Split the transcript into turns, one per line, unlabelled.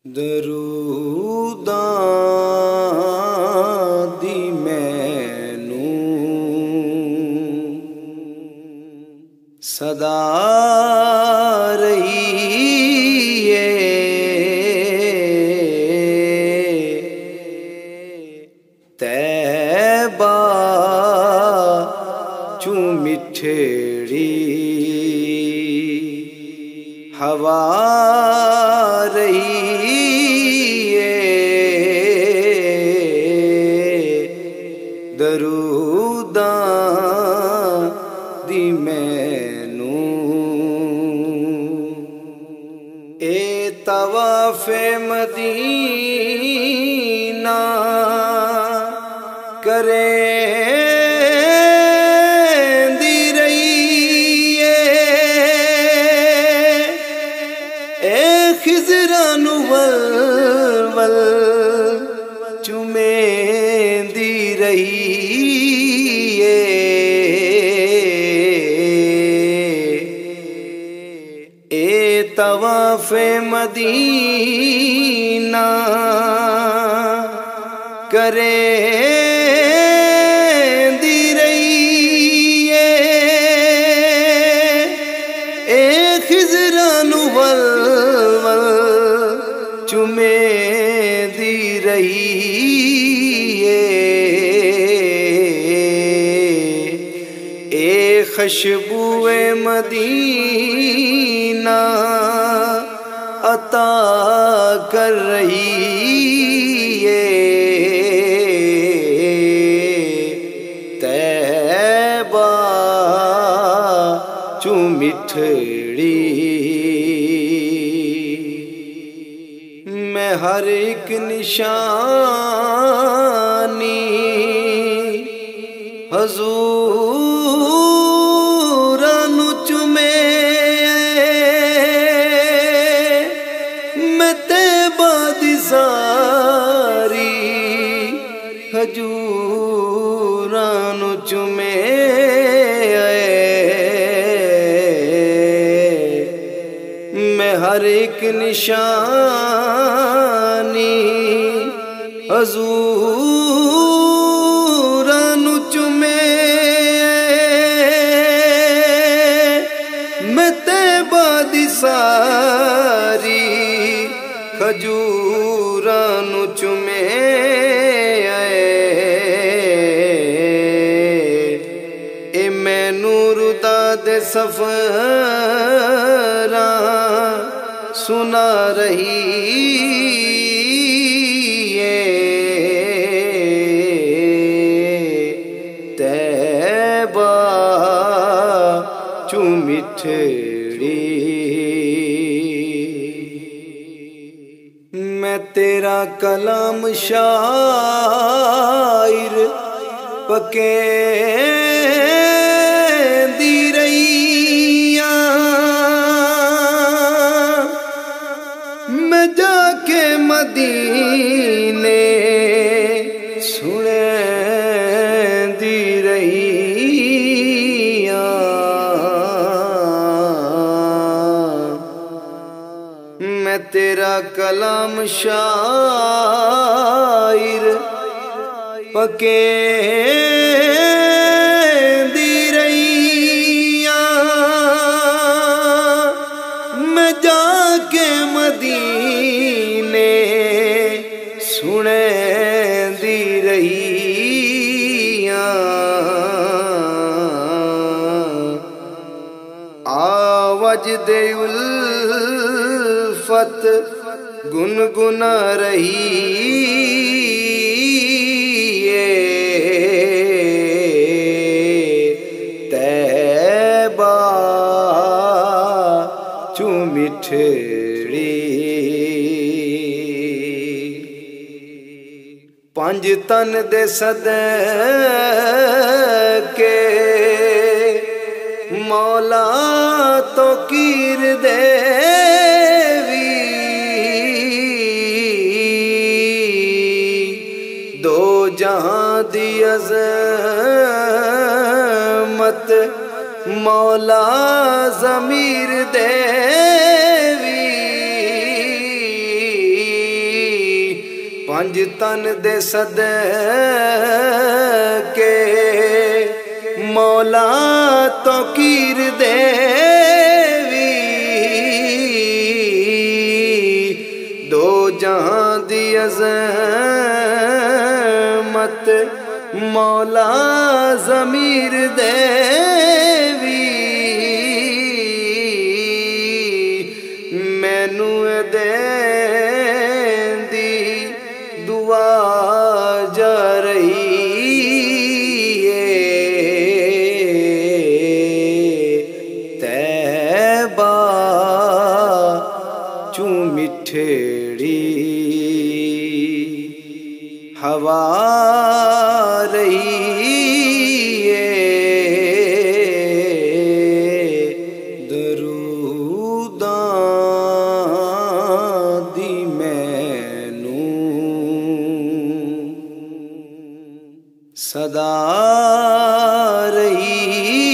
दरूदां दी मैनू सदा रही है, तैबा चू मिठड़ी हवा रही है। दरूदां दी मैनू ए तवाफ़े मदीना करे खिजरानू वल वल चुमेंदी रही है। ए तवाफ़े मदीना करे दी रही है। ए खिजरानू वल चुमेंदी रही है। ए खुशबुए मदीना अता कर रही है। तैबा चू मिठड़ी मैं हर एक निशानी हजूरानू चुमे। मैं तैबा दी सारी हजूरानू चुमे। मैं हर एक निशानी हजूरानू चुमे। मैं तैबा दी सारी खजूरानू चुमे। ए मैनू रुदा दे सफरा सुना रही है। तैबा चू मिठड़ी मैं तेरा कलाम शायर पके दी रही। मैं जाके मदीने सुने दी रही। मैं तेरा कलाम शायर पके दी रही। मैं जाके मदीने सुने दी रही। आवाज दे उल्फत गुनगुना रही है। तैबा चू मिठड़ी पंज तन दे सदके मौला तो कीर देवी। दो जहां दी अज़मत मौला ज़मीर देवी। पंज तन दे सदके मौला तो कीर देवी दो जहां दी अज़मत मौला ज़मीर देवी मैनू देंदी दुआ जा रही है तैबा चू मिठड़ी हवा रही है दरूदां दी मैनू सदा रही